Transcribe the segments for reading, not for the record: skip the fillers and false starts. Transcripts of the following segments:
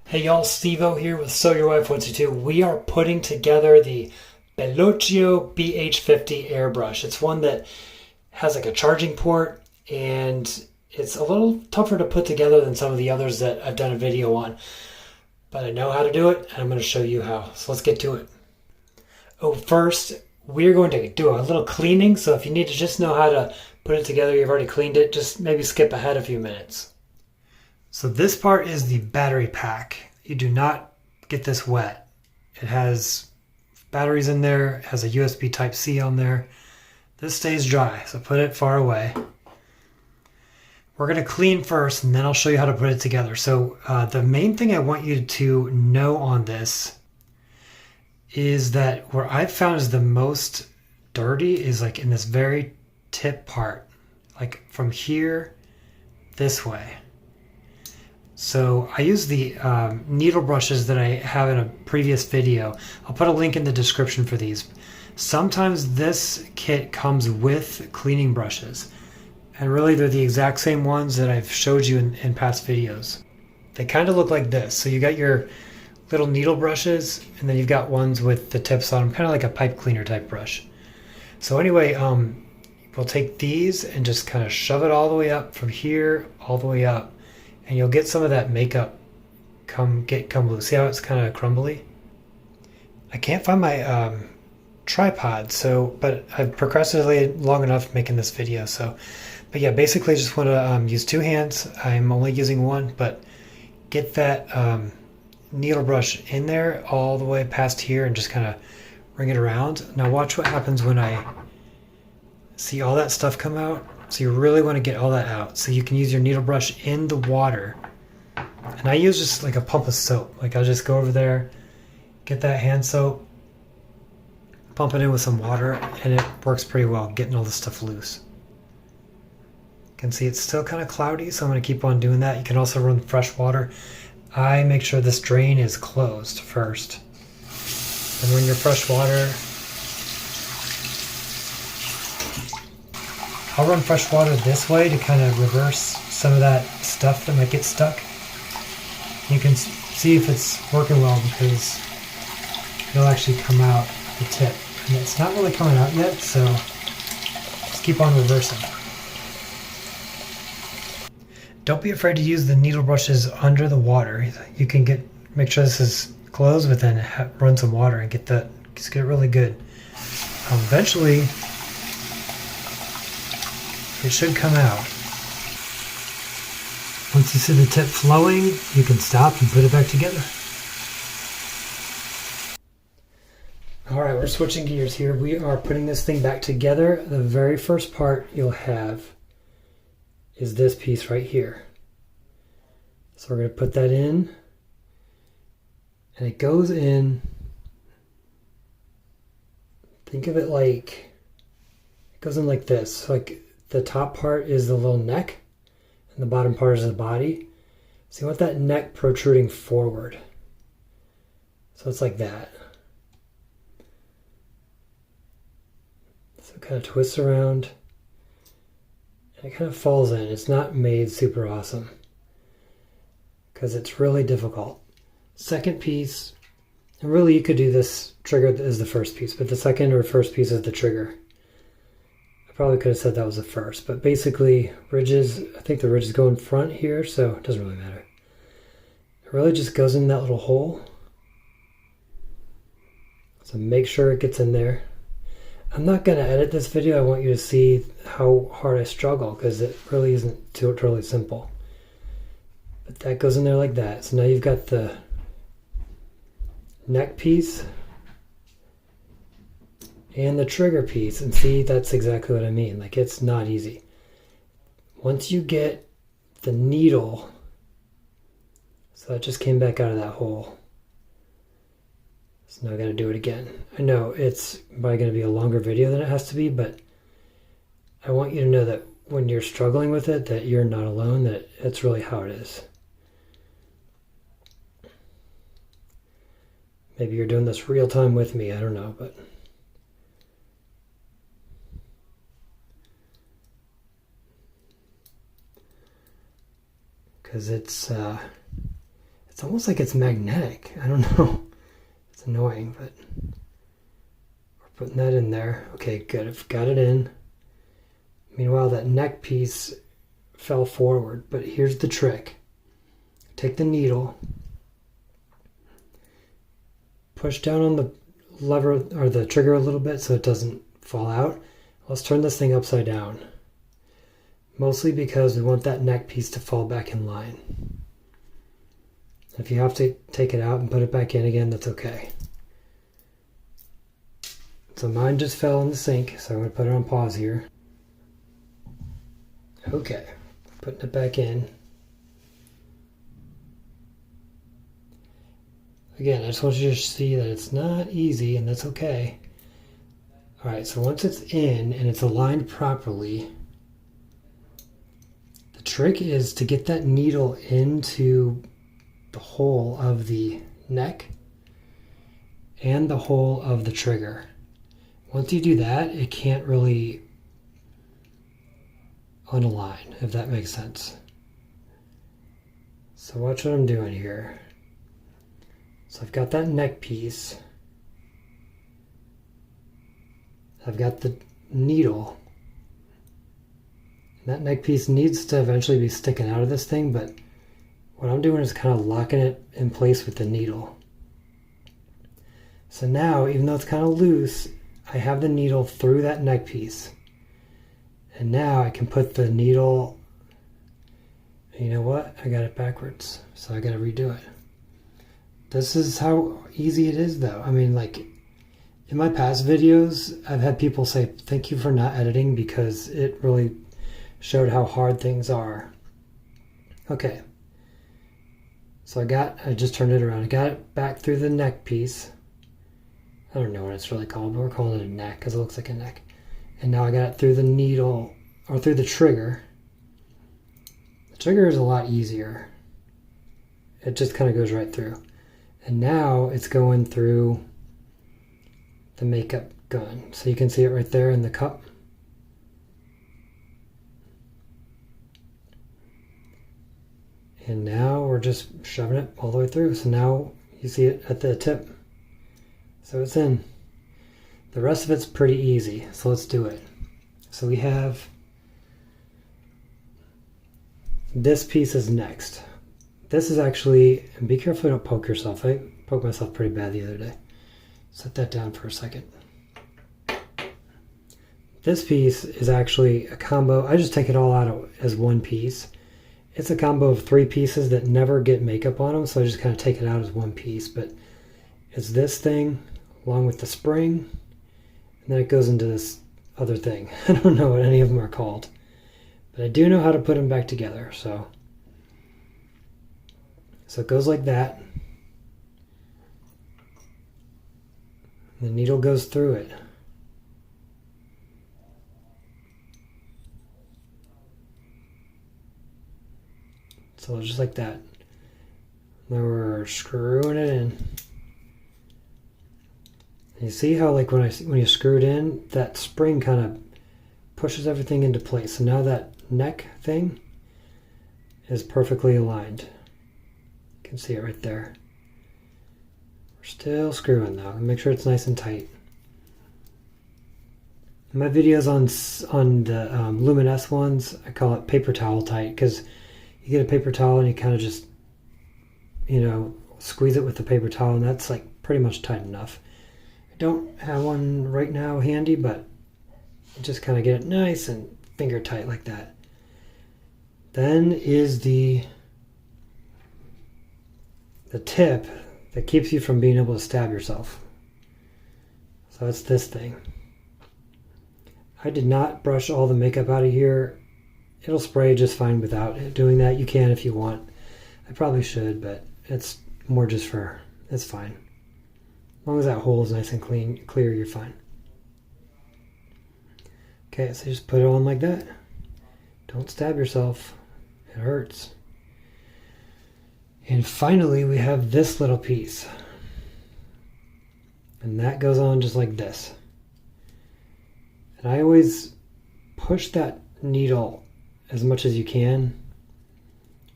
Hey y'all, Steve-O here with Sew Your Wife 122. We are putting together the Belloccio BH50 airbrush. It's one that has like a charging port and it's a little tougher to put together than some of the others that I've done a video on. But I know how to do it and I'm going to show you how. So let's get to it. Oh, first we're going to do a little cleaning. So if you need to just know how to put it together, you've already cleaned it, just maybe skip ahead a few minutes. So this part is the battery pack. You do not get this wet. It has batteries in there, it has a USB Type-C on there. This stays dry, so put it far away. We're going to clean first and then I'll show you how to put it together. So the main thing I want you to know on this is that where I've found is the most dirty is like in this very tip part, like from here this way. So I use the needle brushes that I have in a previous video. I'll put a link in the description for these. Sometimes this kit comes with cleaning brushes. And really they're the exact same ones that I've showed you in past videos. They kind of look like this. So you got your little needle brushes and then you've got ones with the tips on them, kind of like a pipe cleaner type brush. So anyway, we'll take these and just kind of shove it all the way up from here all the way up. And you'll get some of that makeup come loose. See how it's kind of crumbly? I can't find my tripod, but I've procrastinated long enough making this video. But yeah, basically just want to use two hands. I'm only using one, but get that needle brush in there all the way past here and just kind of ring it around. Now watch what happens when I see all that stuff come out. So you really want to get all that out. So you can use your needle brush in the water. And I use just like a pump of soap. Like I'll just go over there, get that hand soap, pump it in with some water, and it works pretty well getting all this stuff loose. You can see it's still kind of cloudy, so I'm going to keep on doing that. You can also run fresh water. I make sure this drain is closed first. And run your fresh water. I'll run fresh water this way to kind of reverse some of that stuff that might get stuck. You can see if it's working well because it'll actually come out the tip. And it's not really coming out yet, so just keep on reversing. Don't be afraid to use the needle brushes under the water. You can make sure this is closed, but then run some water and get it really good. Eventually, it should come out. Once you see the tip flowing, you can stop and put it back together. Alright, we're switching gears here. We are putting this thing back together. The very first part you'll have is this piece right here. So we're going to put that in. And it goes in, think of it like, it goes in like this. Like the top part is the little neck and the bottom part is the body. So you want that neck protruding forward. So it's like that. So it kind of twists around and it kind of falls in. It's not made super awesome because it's really difficult. Second piece, and really you could do this trigger as the first piece, but the second or first piece is the trigger. Probably could have said that was the first, but basically ridges, I think the ridges go in front here, so it doesn't really matter. It really just goes in that little hole. So make sure it gets in there. I'm not going to edit this video. I want you to see how hard I struggle because it really isn't totally simple. But that goes in there like that. So now you've got the neck piece and the trigger piece, and see, that's exactly what I mean. Like, it's not easy. Once you get the needle, so that just came back out of that hole. So now I gotta do it again. I know it's probably gonna be a longer video than it has to be, but I want you to know that when you're struggling with it, that you're not alone, that it's really how it is. Maybe you're doing this real time with me, I don't know, but because it's It's almost like it's magnetic. I don't know. It's annoying, but we're putting that in there. Okay, good. I've got it in. Meanwhile, that neck piece fell forward, but here's the trick. Take the needle, push down on the lever or the trigger a little bit so it doesn't fall out. Let's turn this thing upside down. Mostly because we want that neck piece to fall back in line. If you have to take it out and put it back in again, that's okay. So mine just fell in the sink, so I'm going to put it on pause here. Okay, putting it back in. Again, I just want you to see that it's not easy, and that's okay. All right, so once it's in and it's aligned properly, the trick is to get that needle into the hole of the neck and the hole of the trigger. Once you do that, it can't really unalign, if that makes sense. So watch what I'm doing here. So I've got that neck piece. I've got the needle. And that neck piece needs to eventually be sticking out of this thing, but what I'm doing is kind of locking it in place with the needle. So now, even though it's kind of loose, I have the needle through that neck piece. And now I can put the needle, you know what? I got it backwards, so I got to redo it. This is how easy it is though. I mean, like in my past videos, I've had people say, thank you for not editing because it really showed how hard things are. Okay. So I just turned it around. I got it back through the neck piece. I don't know what it's really called, but we're calling it a neck because it looks like a neck. And now I got it through the needle, or through the trigger. The trigger is a lot easier. It just kind of goes right through. And now it's going through the makeup gun. So you can see it right there in the cup. And now we're just shoving it all the way through. So now you see it at the tip. So it's in. The rest of it's pretty easy. So let's do it. So we have this piece is next. This is actually, and be careful you don't poke yourself. I poked myself pretty bad the other day. Set that down for a second. This piece is actually a combo. I just take it all out as one piece. It's a combo of 3 pieces that never get makeup on them, so I just kind of take it out as one piece. But it's this thing along with the spring, and then it goes into this other thing. I don't know what any of them are called, but I do know how to put them back together. So it goes like that. The needle goes through it. So just like that. Now we're screwing it in. And you see how, like, when you screw it in, that spring kind of pushes everything into place. So now that neck thing is perfectly aligned. You can see it right there. We're still screwing though. Make sure it's nice and tight. In my videos on the Luminous ones, I call it paper towel tight, because you get a paper towel and you kind of just, you know, squeeze it with the paper towel, and that's like pretty much tight enough. I don't have one right now handy, but just kind of get it nice and finger tight like that. Then is the tip that keeps you from being able to stab yourself. So that's this thing. I did not brush all the makeup out of here. It'll spray just fine without doing that. You can if you want. I probably should, but it's more just for, it's fine. As long as that hole is nice and clear, you're fine. Okay, so just put it on like that. Don't stab yourself. It hurts. And finally, we have this little piece. And that goes on just like this. And I always push that needle as much as you can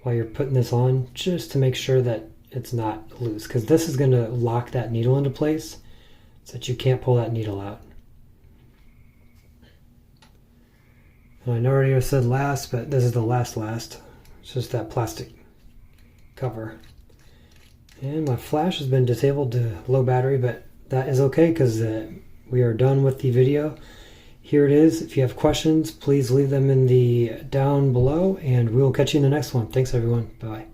while you're putting this on, just to make sure that it's not loose, because this is going to lock that needle into place so that you can't pull that needle out. And I already said last, but this is the last. It's just that plastic cover. And my flash has been disabled to low battery, but that is okay because we are done with the video. Here it is. If you have questions, please leave them in the down below, and we will catch you in the next one. Thanks, everyone. Bye.